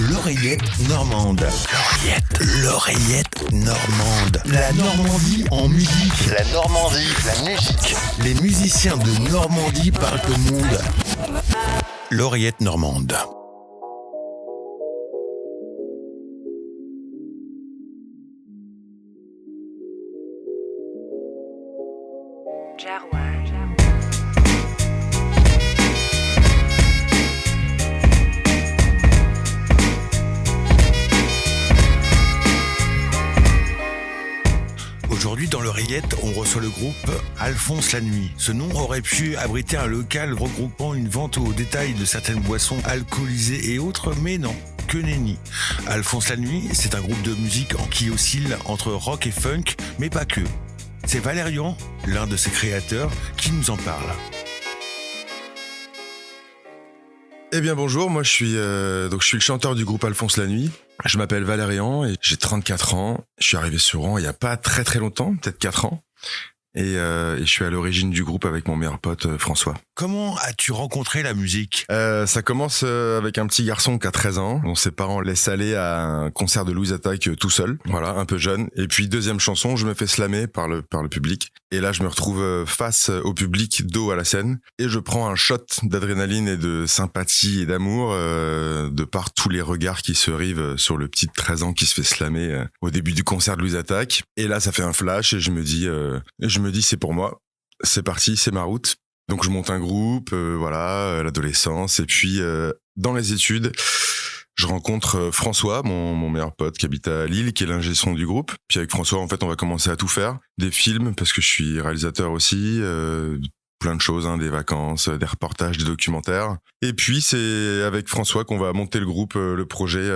L'oreillette normande. L'oreillette normande. La Normandie en musique. La Normandie, la musique. Les musiciens de Normandie parlent au monde. L'oreillette normande. Aujourd'hui, dans l'oreillette, on reçoit le groupe Alphonse la Nuit. Ce nom aurait pu abriter un local regroupant une vente au détail de certaines boissons alcoolisées et autres, mais non, que nenni. Alphonse la Nuit, c'est un groupe de musique qui oscille entre rock et funk, mais pas que. C'est Valérian, l'un de ses créateurs, qui nous en parle. Eh bien bonjour, moi je suis le chanteur du groupe Alphonse la Nuit. Je m'appelle Valérian et j'ai 34 ans. Je suis arrivé sur Rouen il y a pas très très longtemps, peut-être 4 ans. Et je suis à l'origine du groupe avec mon meilleur pote François. Comment as-tu rencontré la musique ? Ça commence avec un petit garçon qui a 13 ans, dont ses parents laissent aller à un concert de Louise Attaque tout seul, voilà, un peu jeune. Et puis deuxième chanson, je me fais slammer par le public. Et là, je me retrouve face au public, dos à la scène, et je prends un shot d'adrénaline et de sympathie et d'amour de par tous les regards qui se rivent sur le petit de 13 ans qui se fait slammer au début du concert de Louise Attaque. Et là, ça fait un flash et je me dis c'est pour moi, c'est parti, c'est ma route. Donc je monte un groupe, l'adolescence, et puis dans les études, je rencontre François, mon meilleur pote qui habite à Lille, qui est l'ingé son du groupe. Puis avec François, en fait, on va commencer à tout faire, des films parce que je suis réalisateur aussi, plein de choses, des vacances, des reportages, des documentaires. Et puis c'est avec François qu'on va monter le groupe, le projet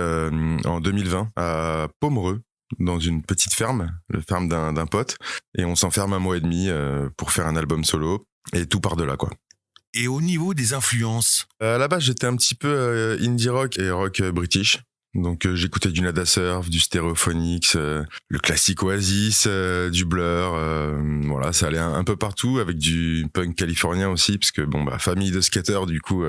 en 2020 à Pomereux, dans une petite ferme, la ferme d'un pote, et on s'enferme 1 mois et demi pour faire un album solo, et tout par de là, quoi. Et au niveau des influences ? À la base, j'étais un petit peu indie rock et rock british. Donc j'écoutais du Nada Surf, du Stereophonics, le classique Oasis, du Blur, voilà, ça allait un peu partout, avec du punk californien aussi, parce que famille de skateurs, du coup,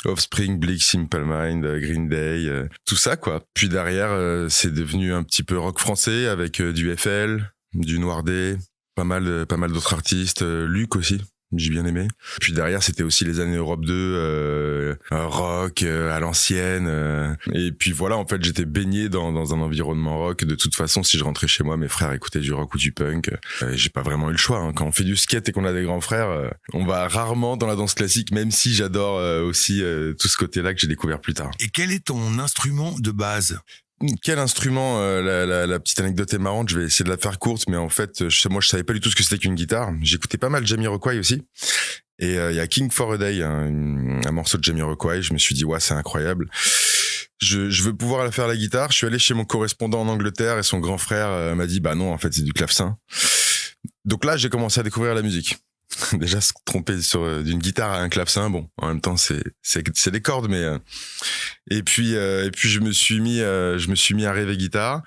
Offspring, Bleak, Simple Mind, Green Day, tout ça, quoi. Puis derrière, c'est devenu un petit peu rock français avec du FL, du Noir D, pas mal d'autres artistes, Luc aussi. J'ai bien aimé. Puis derrière, c'était aussi les années Europe 2, rock à l'ancienne. Et puis voilà, en fait, j'étais baigné dans un environnement rock. De toute façon, si je rentrais chez moi, mes frères écoutaient du rock ou du punk. J'ai pas vraiment eu le choix. Quand on fait du skate et qu'on a des grands frères, on va rarement dans la danse classique, même si j'adore aussi tout ce côté-là que j'ai découvert plus tard. Et quel est ton instrument de base ? Quel instrument, la petite anecdote est marrante, je vais essayer de la faire courte, mais en fait, moi je savais pas du tout ce que c'était qu'une guitare. J'écoutais pas mal Jamiroquai aussi. Et il y a King for a Day, un morceau de Jamiroquai, je me suis dit, ouais, c'est incroyable. Je veux pouvoir la faire la guitare. Je suis allé chez mon correspondant en Angleterre et son grand frère m'a dit, bah non, en fait, c'est du clavecin. Donc là, j'ai commencé à découvrir la musique. Déjà se tromper d'une guitare à un clavecin, bon, en même temps c'est des cordes, mais et puis je me suis mis à rêver guitare.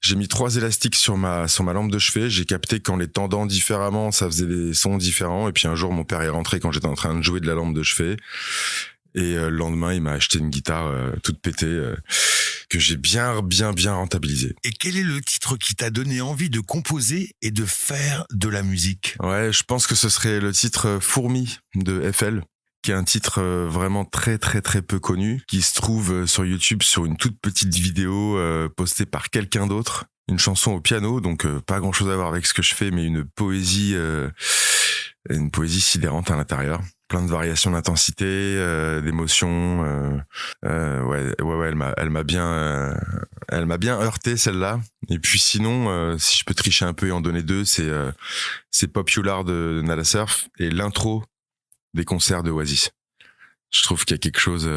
J'ai mis 3 élastiques sur ma lampe de chevet. J'ai capté qu'en les tendant différemment, ça faisait des sons différents. Et puis un jour, mon père est rentré quand j'étais en train de jouer de la lampe de chevet. Et le lendemain, il m'a acheté une guitare toute pétée que j'ai bien rentabilisée. Et quel est le titre qui t'a donné envie de composer et de faire de la musique ? Ouais, je pense que ce serait le titre Fourmi de FL, qui est un titre vraiment très très très peu connu, qui se trouve sur YouTube sur une toute petite vidéo postée par quelqu'un d'autre. Une chanson au piano, donc pas grand chose à voir avec ce que je fais, mais une poésie sidérante à l'intérieur. Plein de variations d'intensité, d'émotions. Elle m'a bien heurté celle-là. Et puis sinon, si je peux tricher un peu et en donner 2, c'est Popular de Nada Surf et l'intro des concerts de Oasis. Je trouve qu'il y a quelque chose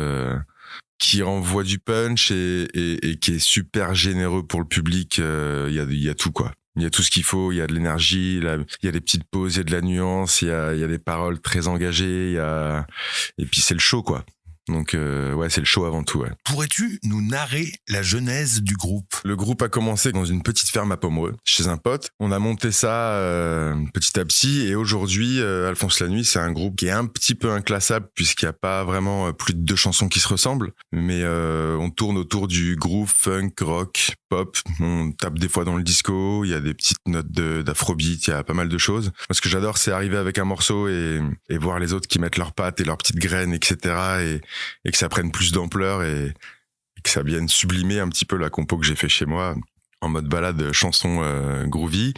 qui renvoie du punch et qui est super généreux pour le public. Il y a tout, quoi. Il y a tout ce qu'il faut, il y a de l'énergie, il y a des petites pauses, il y a de la nuance, il y a des paroles très engagées, et puis c'est le show, quoi. Donc ouais, c'est le show avant tout. Ouais. Pourrais-tu nous narrer la genèse du groupe ? Le groupe a commencé dans une petite ferme à Pomereux, chez un pote. On a monté ça petit à petit, et aujourd'hui, Alphonse la Nuit, c'est un groupe qui est un petit peu inclassable puisqu'il n'y a pas vraiment plus de 2 chansons qui se ressemblent. Mais on tourne autour du groove, funk, rock, pop. On tape des fois dans le disco. Il y a des petites notes d'afrobeat. Il y a pas mal de choses. Moi, ce que j'adore, c'est arriver avec un morceau et voir les autres qui mettent leurs pattes et leurs petites graines, etc. Et que ça prenne plus d'ampleur et que ça vienne sublimer un petit peu la compo que j'ai fait chez moi en mode balade chanson groovy.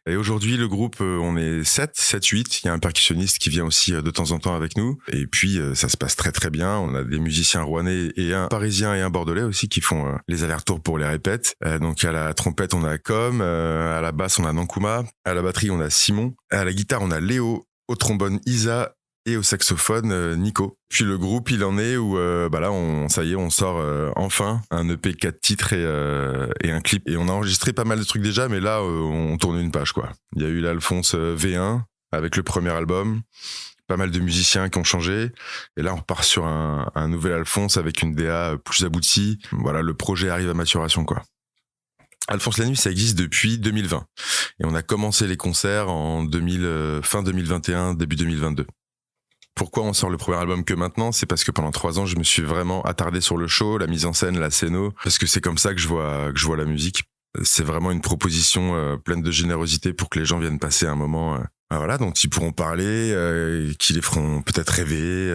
Et aujourd'hui, le groupe, on est 7-8. Il y a un percussionniste qui vient aussi de temps en temps avec nous. Et puis, ça se passe très très bien. On a des musiciens rouennais et un parisien et un bordelais aussi qui font les allers-retours pour les répètes. Donc à la trompette, on a Com, à la basse, on a Nankuma, à la batterie, on a Simon, à la guitare, on a Léo, au trombone, Isa, et au saxophone, Nico. Puis le groupe, il en est où là, on sort enfin un EP 4 titres et un clip. Et on a enregistré pas mal de trucs déjà, mais là, on tourne une page, quoi. Il y a eu l'Alphonse V1 avec le premier album, pas mal de musiciens qui ont changé. Et là, on repart sur un nouvel Alphonse avec une DA plus aboutie. Voilà, le projet arrive à maturation, quoi. Alphonse la Nuit, ça existe depuis 2020. Et on a commencé les concerts en fin 2021, début 2022. Pourquoi on sort le premier album que maintenant ? C'est parce que pendant 3 ans, je me suis vraiment attardé sur le show, la mise en scène, la scéno, parce que c'est comme ça que je vois la musique. C'est vraiment une proposition pleine de générosité pour que les gens viennent passer un moment voilà, dont ils pourront parler, qui les feront peut-être rêver.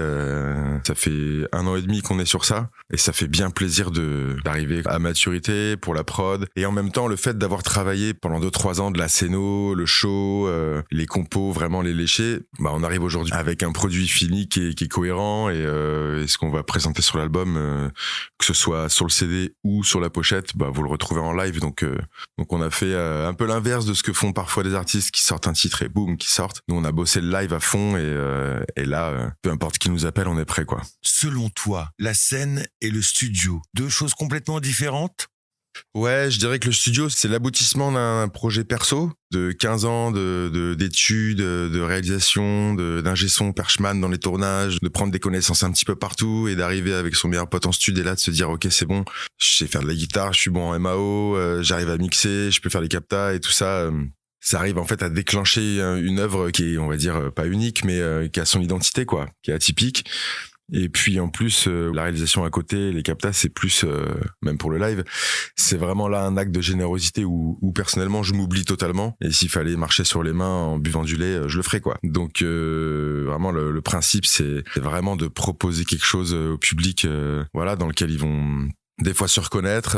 Ça fait 1 an et demi qu'on est sur ça, et ça fait bien plaisir d'arriver à maturité pour la prod. Et en même temps, le fait d'avoir travaillé pendant 2-3 ans de la scéno, le show, les compos, vraiment les léchés, on arrive aujourd'hui avec un produit fini qui est cohérent, et ce qu'on va présenter sur l'album, que ce soit sur le CD ou sur la pochette, vous le retrouvez en live. Donc on a fait un peu l'inverse de ce que font parfois des artistes qui sortent un titre et boum, qui sortent. Nous, on a bossé le live à fond, et là, peu importe qui nous appelle, on est prêt, quoi. Selon toi, la scène et le studio, 2 choses complètement différentes ? Ouais, je dirais que le studio, c'est l'aboutissement d'un projet perso de 15 ans d'études, de réalisation, d'ingé son, perchman dans les tournages, de prendre des connaissances un petit peu partout et d'arriver avec son meilleur pote en studio et là de se dire ok, c'est bon, je sais faire de la guitare, je suis bon en MAO, j'arrive à mixer, je peux faire les captas et tout ça. Ça arrive en fait à déclencher une œuvre qui est, on va dire, pas unique, mais qui a son identité, quoi, qui est atypique. Et puis en plus, la réalisation à côté, les captas, c'est plus, même pour le live, c'est vraiment là un acte de générosité où personnellement je m'oublie totalement. Et s'il fallait marcher sur les mains en buvant du lait, je le ferais, quoi. Donc vraiment le principe, c'est vraiment de proposer quelque chose au public, voilà, dans lequel ils vont des fois se reconnaître,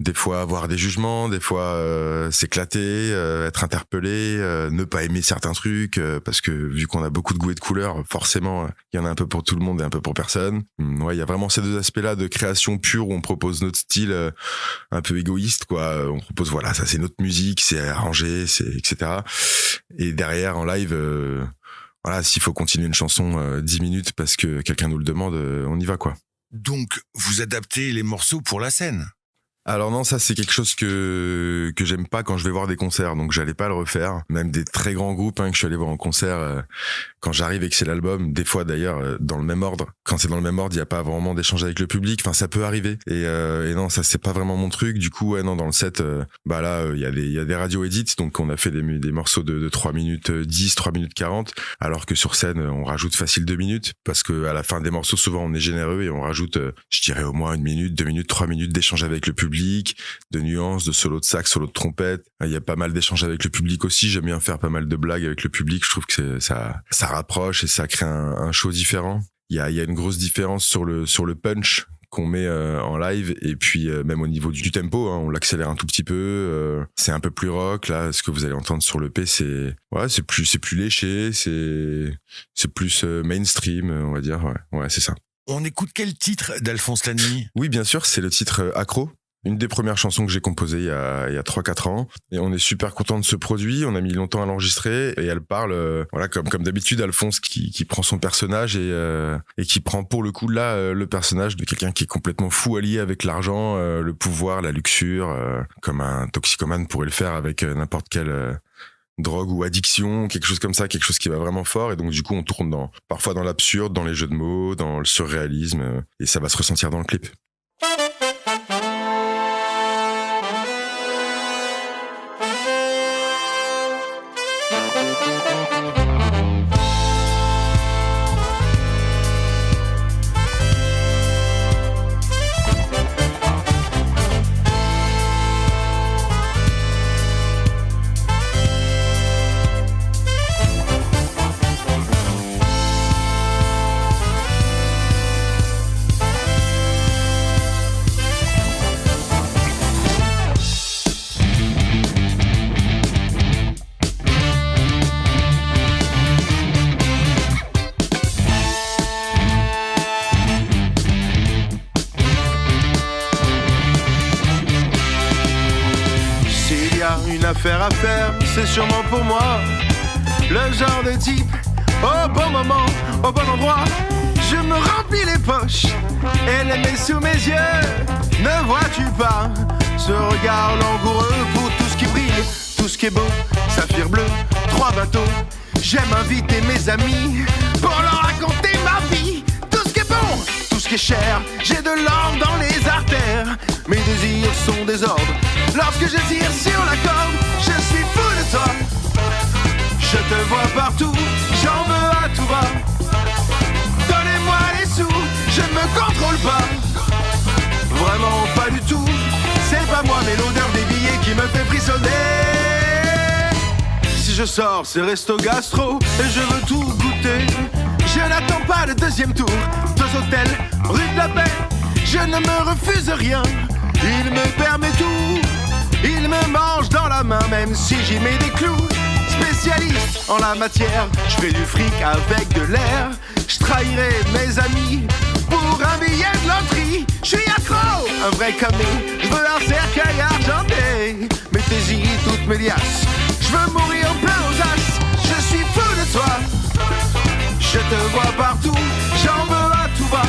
des fois avoir des jugements, des fois s'éclater, être interpellé, ne pas aimer certains trucs, parce que vu qu'on a beaucoup de goût et de couleurs, forcément, il y en a un peu pour tout le monde et un peu pour personne. Ouais, il y a vraiment ces 2 aspects-là de création pure où on propose notre style un peu égoïste, quoi. On propose, voilà, ça c'est notre musique, c'est arrangé, c'est etc. Et derrière, en live, voilà, s'il faut continuer une chanson 10 minutes parce que quelqu'un nous le demande, on y va, quoi. Donc, vous adaptez les morceaux pour la scène ? Alors non, ça c'est quelque chose que j'aime pas quand je vais voir des concerts, donc j'allais pas le refaire. Même des très grands groupes que je suis allé voir en concert, quand j'arrive et que c'est l'album, des fois d'ailleurs dans le même ordre. Quand c'est dans le même ordre, il y a pas vraiment d'échange avec le public. Enfin, ça peut arriver. Et non, ça c'est pas vraiment mon truc. Du coup, ouais, non, dans le set, là, il y a des radio edits, donc on a fait des morceaux de 3 minutes 10, 3 minutes 40, alors que sur scène, on rajoute facile 2 minutes, parce que à la fin des morceaux, souvent on est généreux et on rajoute, je dirais au moins 1 minute, 2 minutes, 3 minutes d'échange avec le public, de nuances, de solo de sax, solo de trompette. Il y a pas mal d'échanges avec le public aussi. J'aime bien faire pas mal de blagues avec le public. Je trouve que ça rapproche et ça crée un show différent. Il y a une grosse différence sur le punch qu'on met en live, et puis même au niveau du tempo, on l'accélère un tout petit peu. C'est un peu plus rock. Là, ce que vous allez entendre sur l'EP, c'est plus léché, c'est plus mainstream, on va dire. Ouais, c'est ça. On écoute quel titre d'Alphonse la Nuit ? Oui, bien sûr, c'est le titre Accro. Une des premières chansons que j'ai composées il y a 3-4 ans. Et on est super content de ce produit. On a mis longtemps à l'enregistrer. Et elle parle, voilà, comme d'habitude, Alphonse qui prend son personnage et qui prend pour le coup là le personnage de quelqu'un qui est complètement fou allié avec l'argent, le pouvoir, la luxure, comme un toxicomane pourrait le faire avec n'importe quel drogue ou addiction, quelque chose comme ça, quelque chose qui va vraiment fort. Et donc du coup, on tourne parfois dans l'absurde, dans les jeux de mots, dans le surréalisme, et ça va se ressentir dans le clip. Une affaire à faire, c'est sûrement pour moi. Le genre de type, au bon moment, au bon endroit. Je me remplis les poches, elle est sous mes yeux. Ne vois-tu pas ce regard langoureux pour tout ce qui brille, tout ce qui est beau, saphir bleu, 3 bateaux. J'aime inviter mes amis pour leur raconter ma vie. Tout ce qui est bon, tout ce qui est cher, j'ai de l'or dans les artères. Mes désirs sont désordres. Lorsque je tire sur la corde, je suis fou de toi. Je te vois partout, j'en veux à tout va. Donnez-moi les sous, je ne me contrôle pas. Vraiment pas du tout. C'est pas moi mais l'odeur des billets qui me fait frissonner. Si je sors, c'est resto gastro et je veux tout goûter. Je n'attends pas le deuxième tour. 2 hôtels, rue de la Paix. Je ne me refuse rien. Il me permet tout. Il me mange dans la main même si j'y mets des clous. Spécialiste en la matière, je fais du fric avec de l'air. Je trahirai mes amis pour un billet de loterie. Je suis accro, un vrai camé. Je veux un cercueil argenté. Mettez-y toutes mes liasses. Je veux mourir en plein aux as. Je suis fou de toi. Je te vois partout, j'en veux à tout va.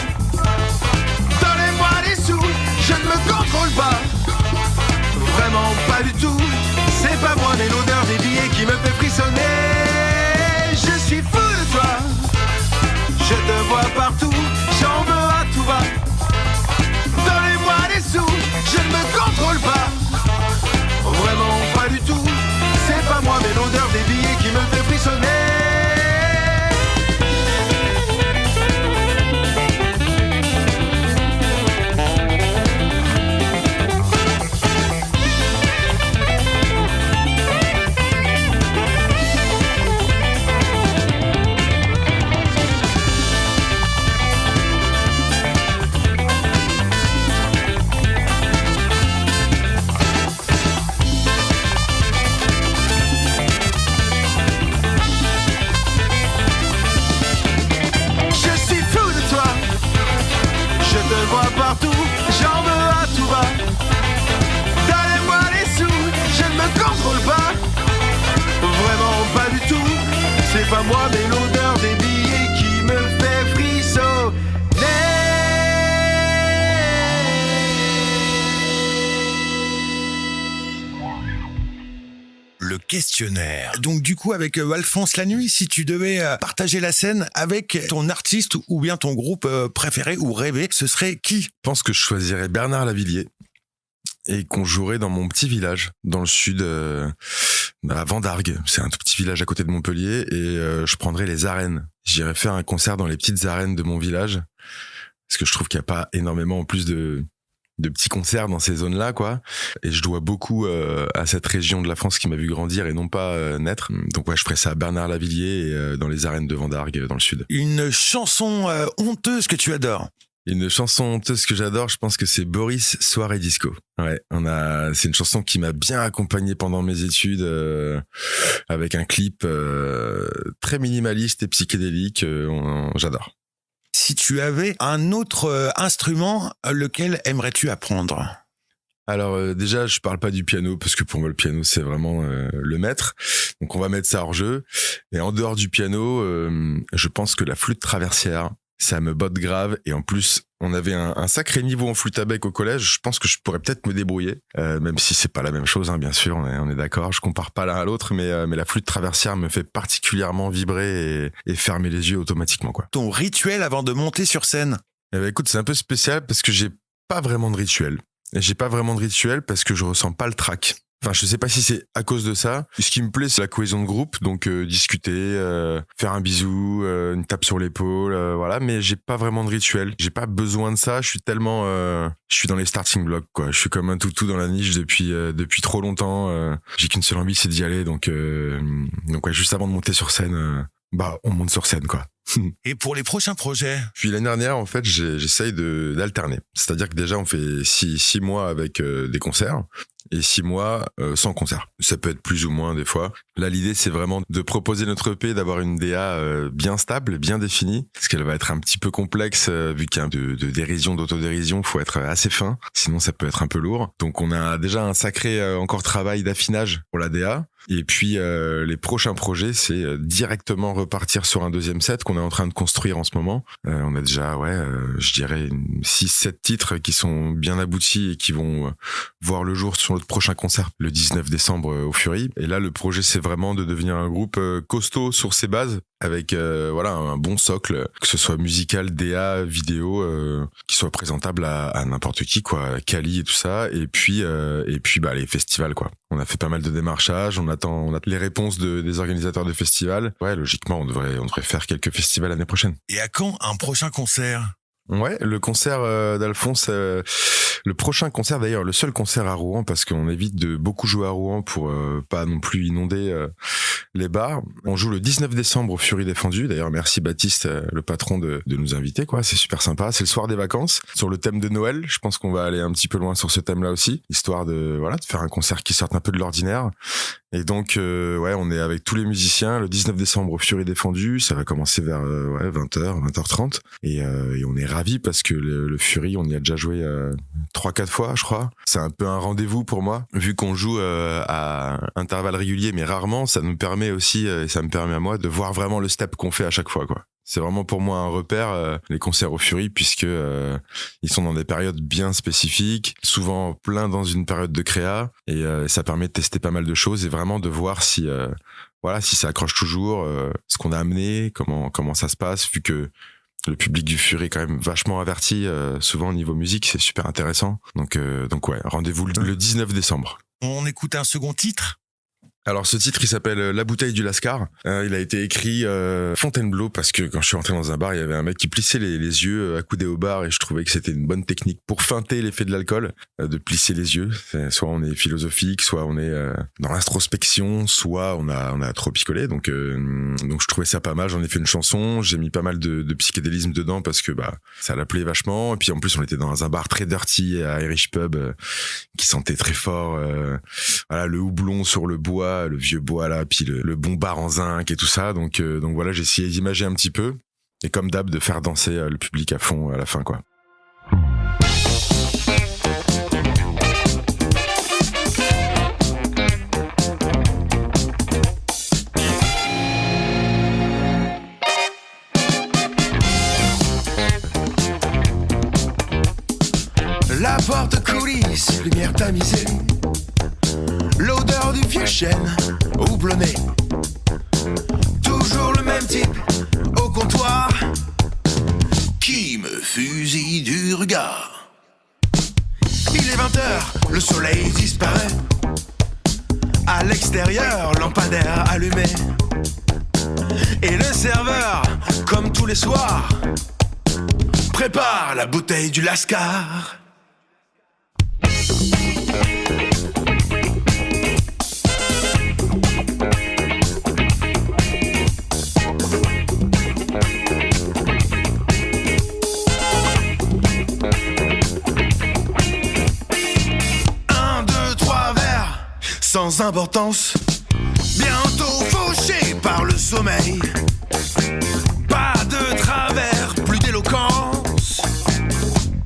Donnez-moi les sous, je ne me contrôle pas. Vraiment pas du tout. C'est pas moi mais l'odeur des billets qui me fait frissonner. Je suis fou de toi. Je te vois partout, j'en veux à tout va. Donnez-moi les sous, je ne me contrôle pas. Vraiment pas du tout. C'est pas moi mais l'odeur des billets qui me fait frissonner. Partout, j'en veux à tout va. Donnez-moi les sous, je ne me contrôle pas. Vraiment pas du tout. C'est pas moi mais l'odeur des billets qui me fait frissonner. Le questionnaire. Donc du coup avec Alphonse Lanuit, si tu devais partager la scène avec ton artiste ou bien ton groupe préféré ou rêvé, ce serait qui ? Je pense que je choisirais Bernard Lavilliers et qu'on jouerait dans mon petit village dans le sud, à Vendargues. C'est un tout petit village à côté de Montpellier et je prendrais les arènes. J'irais faire un concert dans les petites arènes de mon village parce que je trouve qu'il n'y a pas énormément en plus de petits concerts dans ces zones-là, quoi. Et je dois beaucoup à cette région de la France qui m'a vu grandir et non pas naître. Donc ouais, je ferais ça à Bernard Lavilliers et dans les arènes de Vendargues, dans le sud. Une chanson honteuse que tu adores ? Une chanson honteuse que j'adore, je pense que c'est Boris Soirée Disco. Ouais, c'est une chanson qui m'a bien accompagné pendant mes études, avec un clip très minimaliste et psychédélique. J'adore. Si tu avais un autre instrument, lequel aimerais-tu apprendre ? Alors déjà, je parle pas du piano parce que pour moi le piano c'est vraiment le maître. Donc on va mettre ça hors jeu. Et en dehors du piano, je pense que la flûte traversière Ça me botte grave. Et en plus, on avait un sacré niveau en flûte à bec au collège. Je pense que je pourrais peut-être me débrouiller, même si c'est pas la même chose, hein, bien sûr. On est d'accord. Je compare pas l'un à l'autre, mais la flûte traversière me fait particulièrement vibrer et fermer les yeux automatiquement, quoi. Ton rituel avant de monter sur scène? Eh ben, écoute, c'est un peu spécial parce que j'ai pas vraiment de rituel. Et j'ai pas vraiment de rituel parce que je ressens pas le trac. Enfin, je sais pas si c'est à cause de ça. Ce qui me plaît, c'est la cohésion de groupe, donc discuter, faire un bisou, une tape sur l'épaule, voilà. Mais j'ai pas vraiment de rituel. J'ai pas besoin de ça. Je suis tellement, je suis dans les starting blocks, quoi. Je suis comme un toutou dans la niche depuis trop longtemps. J'ai qu'une seule envie, c'est d'y aller. Donc ouais, juste avant de monter sur scène, on monte sur scène, quoi. Et pour les prochains projets? Puis l'année dernière, en fait, j'essaye d'alterner. C'est-à-dire que déjà, on fait 6 mois avec des concerts et 6 mois sans concert. Ça peut être plus ou moins des fois. Là, l'idée, c'est vraiment de proposer notre EP, d'avoir une DA bien stable, bien définie, parce qu'elle va être un petit peu complexe vu qu'il y a de dérision, d'autodérision, faut être assez fin, sinon ça peut être un peu lourd. Donc on a déjà un sacré encore travail d'affinage pour la DA. Et puis les prochains projets, c'est directement repartir sur un deuxième set qu'on est en train de construire en ce moment. On a déjà, je dirais 6-7 titres qui sont bien aboutis et qui vont voir le jour sur notre prochain concert le 19 décembre au Fury. Et là, le projet, c'est vraiment de devenir un groupe costaud sur ses bases, avec un bon socle, que ce soit musical, DA, vidéo, qui soit présentable à n'importe qui, quoi, Kali et tout ça. Et puis les festivals, quoi. On a fait pas mal de démarchages, on attend les réponses des organisateurs de festivals. Ouais, logiquement, on devrait faire quelques festivals l'année prochaine. Et à quand un prochain concert? Ouais, le concert d'Alphonse, le prochain concert d'ailleurs, le seul concert à Rouen, parce qu'on évite de beaucoup jouer à Rouen pour pas non plus inonder les bars. On joue le 19 décembre au Fury Défendu. D'ailleurs, merci Baptiste, le patron, de nous inviter, quoi. C'est super sympa. C'est le soir des vacances, sur le thème de Noël. Je pense qu'on va aller un petit peu loin sur ce thème-là aussi, histoire de faire un concert qui sorte un peu de l'ordinaire. Et donc, on est avec tous les musiciens le 19 décembre au Fury Défendu. Ça va commencer vers 20h, 20h30. Et on est ravis parce que le Fury, on y a déjà joué 3-4 fois, je crois. C'est un peu un rendez-vous pour moi. Vu qu'on joue à intervalles réguliers, mais rarement, ça nous permet aussi, et ça me permet à moi, de voir vraiment le step qu'on fait à chaque fois, quoi. C'est vraiment pour moi un repère, les concerts au Fury, puisque ils sont dans des périodes bien spécifiques, souvent plein dans une période de créa, et ça permet de tester pas mal de choses et vraiment de voir si ça accroche toujours, ce qu'on a amené, comment ça se passe, vu que le public du Fury est quand même vachement averti, souvent au niveau musique, c'est super intéressant. Donc ouais, rendez-vous le 19 décembre. On écoute un second titre? Alors ce titre, il s'appelle La bouteille du Lascar. Il a été écrit Fontainebleau, parce que quand je suis rentré dans un bar, il y avait un mec qui plissait les yeux accoudé au bar, et je trouvais que c'était une bonne technique pour feinter l'effet de l'alcool, de plisser les yeux. Soit on est philosophique, soit on est dans l'introspection, soit on a trop picolé. Donc je trouvais ça pas mal. J'en ai fait une chanson. J'ai mis pas mal de psychédélisme dedans parce que ça l'appelait vachement. Et puis en plus on était dans un bar très dirty à Irish Pub qui sentait très fort. Le houblon sur le bois, le vieux bois là, puis le bon bar en zinc et tout ça. Donc voilà, j'ai essayé d'imager un petit peu, et comme d'hab de faire danser le public à fond à la fin, quoi. La porte coulisse, lumière tamisée, l'odeur du vieux chêne houblonné. Toujours le même type au comptoir qui me fusille du regard. Il est 20h, le soleil disparaît. À l'extérieur, lampadaire allumé. Et le serveur, comme tous les soirs, prépare la bouteille du Lascar. Sans importance, bientôt fauché par le sommeil. Pas de travers, plus d'éloquence.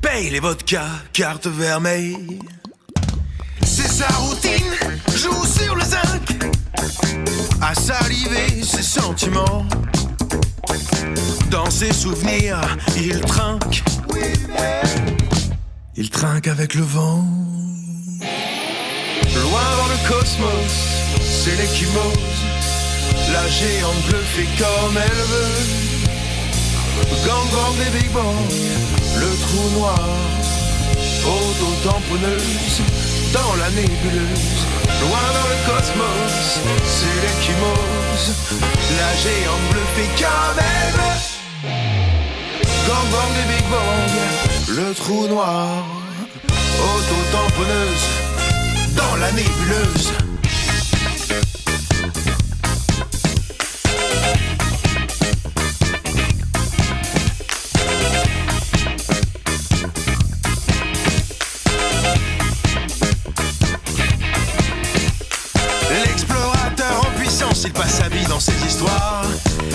Paye les vodkas, carte vermeille. C'est sa routine, joue sur le zinc. À saliver ses sentiments. Dans ses souvenirs, il trinque. Il trinque avec le vent. Loin dans le cosmos, c'est l'échymose. La géante bleue fait comme elle veut. Gang gang des Big Bang, le trou noir, auto-tamponneuse dans la nébuleuse. Loin dans le cosmos, c'est l'échymose. La géante bleue fait comme elle veut. Gang gang des Big Bang, le trou noir, auto-tamponneuse dans la nébuleuse. L'explorateur en puissance, il passe sa vie dans ses histoires.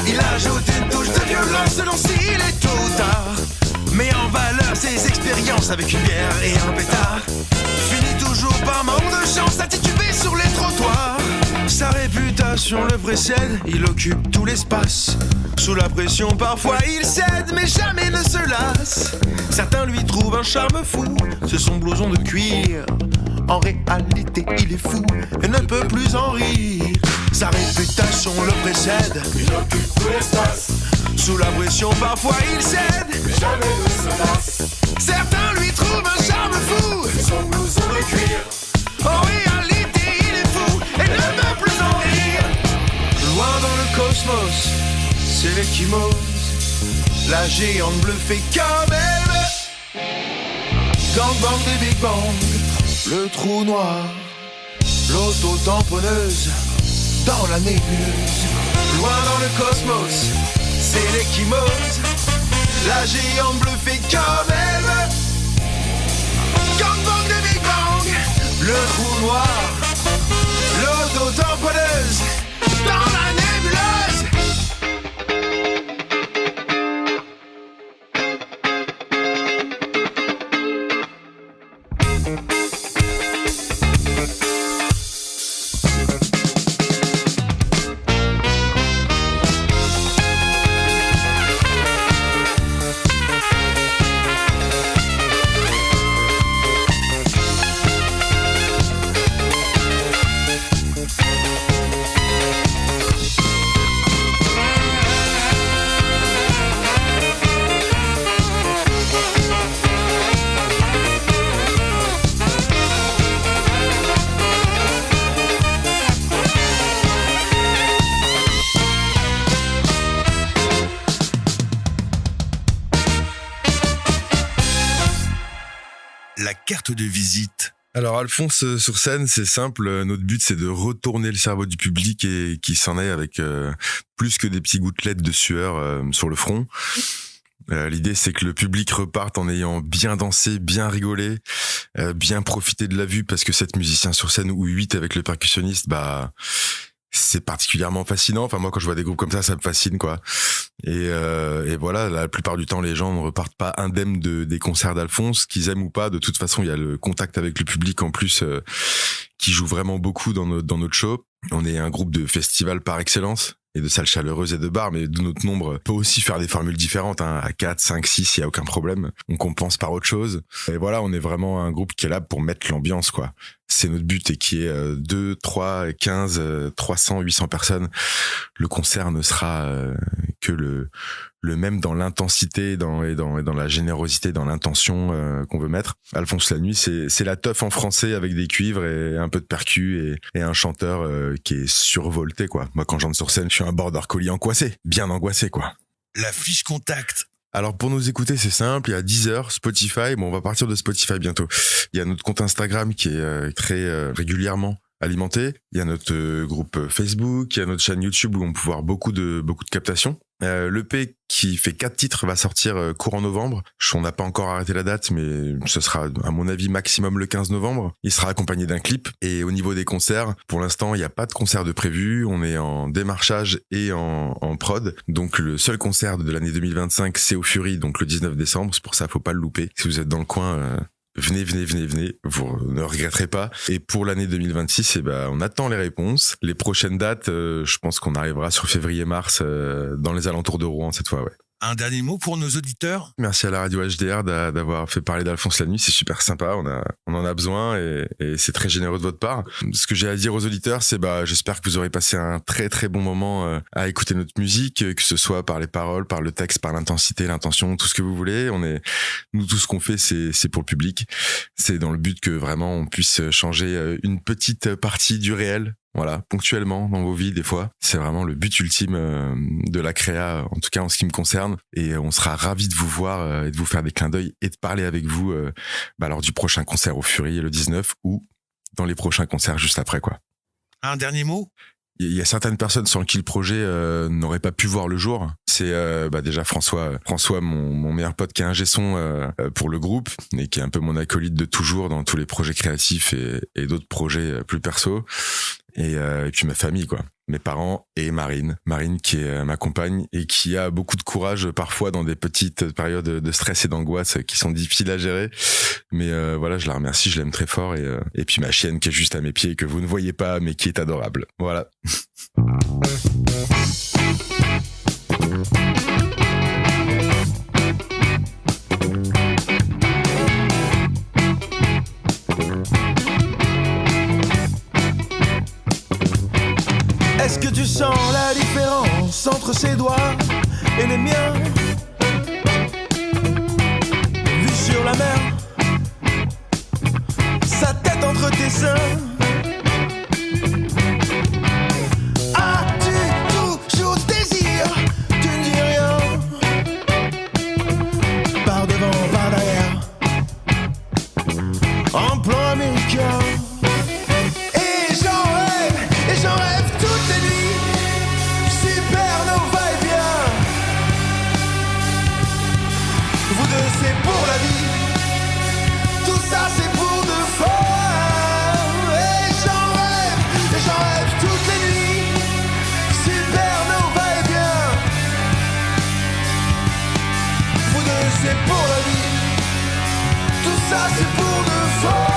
Il ajoute une touche de violence selon s'il est tôt ou tard. Met en valeur ses expériences avec une bière et un pétard. Finit toujours par manque de chance à tituber sur les trottoirs. Sa réputation le précède, il occupe tout l'espace. Sous la pression parfois il cède mais jamais ne se lasse. Certains lui trouvent un charme fou, c'est son blouson de cuir. En réalité il est fou et ne peut plus en rire. Sa réputation le précède, il occupe tout l'espace. Sous la pression parfois il cède mais jamais ne se lasse. Certains lui trouvent un charme fou, c'est son blouson de cuir. En réalité il est fou et ne peut plus en rire. Loin dans le cosmos, c'est l'échymose. La géante bleue fait comme elle veut. Gang bang des Big Bang, le trou noir, l'auto-tamponneuse dans la nébuleuse. Loin dans le cosmos, c'est l'échymose. La géante bleue fait comme elle veut. Gang bang des Big Bang, le trou noir, l'auto-tamponneuse dans la nébuleuse. La carte de visite. Alors Alphonse sur scène, c'est simple. Notre but, c'est de retourner le cerveau du public et qu'il s'en aille avec plus que des petits gouttelettes de sueur sur le front. L'idée, c'est que le public reparte en ayant bien dansé, bien rigolé, bien profité de la vue, parce que 7 musiciens sur scène ou 8 avec le percussionniste, bah c'est particulièrement fascinant. Enfin, moi, quand je vois des groupes comme ça me fascine, quoi. Et voilà, la plupart du temps, les gens ne repartent pas indemnes des concerts d'Alphonse, qu'ils aiment ou pas. De toute façon, il y a le contact avec le public en plus qui joue vraiment beaucoup dans notre show. On est un groupe de festival par excellence et de salles chaleureuses et de bars, mais de notre nombre peut aussi faire des formules différentes, hein, à 4, 5, 6, il y a aucun problème. On compense par autre chose. Et voilà, on est vraiment un groupe qui est là pour mettre l'ambiance, quoi. C'est notre but, et qui est 2, 3, 15, 300, 800 personnes. Le concert ne sera que le même dans l'intensité et dans la générosité, dans l'intention qu'on veut mettre. Alphonse la nuit, c'est la teuf en français avec des cuivres et un peu de percus et un chanteur qui est survolté, quoi. Moi, quand j'entre sur scène, je suis un border collie angoissé, bien angoissé, quoi. La fiche contact. Alors pour nous écouter, c'est simple, il y a Deezer, Spotify. Bon, on va partir de Spotify bientôt. Il y a notre compte Instagram qui est très régulièrement alimenté. Il y a notre groupe Facebook, il y a notre chaîne YouTube où on peut voir beaucoup de captations. L'EP qui fait 4 titres va sortir courant novembre. On n'a pas encore arrêté la date, mais ce sera à mon avis maximum le 15 novembre. Il sera accompagné d'un clip. Et au niveau des concerts, pour l'instant, il n'y a pas de concert de prévu. On est en démarchage et en prod. Donc le seul concert de l'année 2025, c'est au Fury, donc le 19 décembre. C'est pour ça, faut pas le louper. Si vous êtes dans le coin, venez, vous ne regretterez pas. Et pour l'année 2026, on attend les réponses. Les prochaines dates, je pense qu'on arrivera sur février-mars dans les alentours de Rouen cette fois, ouais. Un dernier mot pour nos auditeurs? Merci à la radio HDR d'avoir fait parler d'Alphonse Lanoue, c'est super sympa, on en a besoin et c'est très généreux de votre part. Ce que j'ai à dire aux auditeurs, c'est j'espère que vous aurez passé un très très bon moment à écouter notre musique, que ce soit par les paroles, par le texte, par l'intensité, l'intention, tout ce que vous voulez. Nous tout ce qu'on fait, c'est pour le public. C'est dans le but que vraiment on puisse changer une petite partie du réel. Voilà, ponctuellement dans vos vies des fois. C'est vraiment le but ultime de la créa, en tout cas en ce qui me concerne. Et on sera ravis de vous voir et de vous faire des clins d'œil et de parler avec vous lors du prochain concert au Fury le 19 ou dans les prochains concerts juste après, quoi. Un dernier mot? Il y a certaines personnes sans qui le projet n'aurait pas pu voir le jour. C'est déjà François, mon meilleur pote qui est ingé son pour le groupe et qui est un peu mon acolyte de toujours dans tous les projets créatifs et d'autres projets plus perso. Et puis ma famille, quoi. Mes parents et Marine qui est ma compagne et qui a beaucoup de courage parfois dans des petites périodes de stress et d'angoisse qui sont difficiles à gérer. Mais je la remercie, je l'aime très fort et puis ma chienne qui est juste à mes pieds que vous ne voyez pas mais qui est adorable. Voilà. Est-ce que tu sens la différence entre ses doigts et les miens? Vu sur la mer, sa tête entre tes seins. As-tu toujours désir? Tu ne dis rien. Par devant, par derrière. En plan américain. Et j'en rêve toutes les nuits. Supernova et bien. Vous deux c'est pour la vie. Tout ça c'est pour de fort. Et j'en rêve toutes les nuits. Supernova et bien. Vous deux c'est pour la vie. Tout ça c'est pour de fort.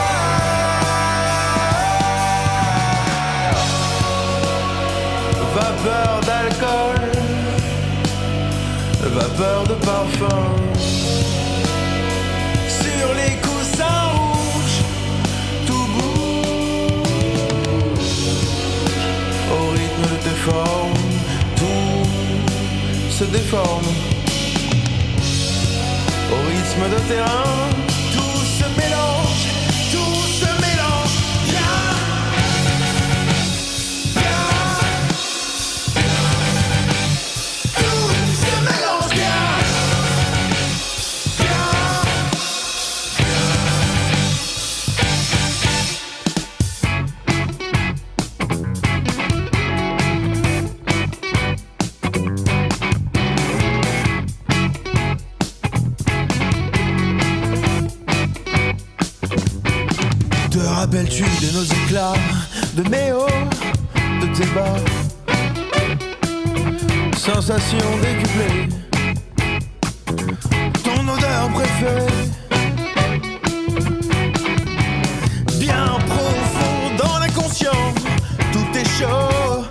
Vapeur d'alcool, vapeur de parfum. Sur les coussins rouges, tout bouge. Au rythme de tes formes, tout se déforme. Au rythme de tes reins, tout se mélange, tout se mélange. Bien. Te rappelles-tu de nos éclats, de mes hauts, de tes bas? Sensation décuplée, ton odeur préférée. Bien profond dans l'inconscient, tout est chaud.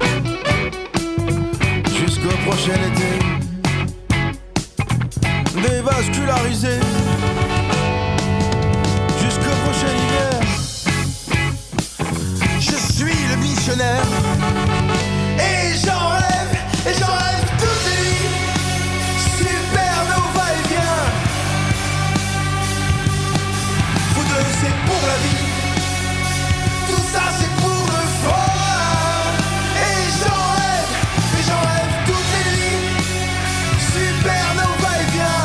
Jusqu'au prochain été, dévascularisé. Jusqu'au prochain hiver. Je suis le missionnaire. Et j'en rêve toutes les nuits. Supernova et bien. Vous deux c'est pour la vie. Tout ça c'est pour le fort. Et j'en rêve toutes les nuits. Supernova et bien.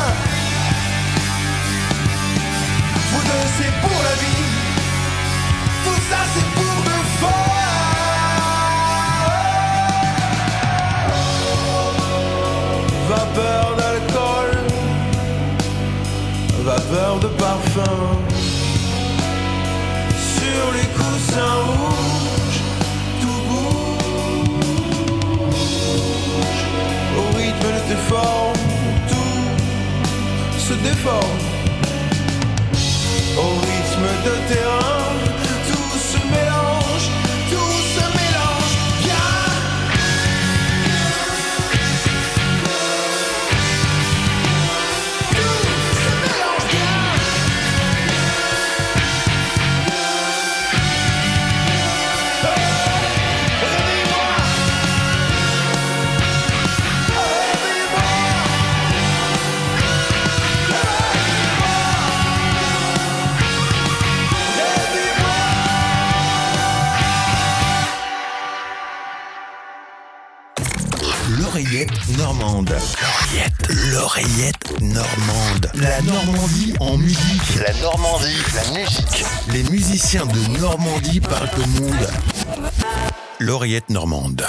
Vous deux c'est pour la vie. Tout ça c'est pour le fort. Vapeur d'alcool, vapeur de parfum. Sur les coussins rouges, tout bouge. Au rythme de tes formes, tout se déforme. Au rythme de terrain. Tout se mélange bien. L'oreillette normande. L'oreillette normande. La Normandie en musique. La Normandie, la musique. Les musiciens de Normandie parlent au monde. L'oreillette normande.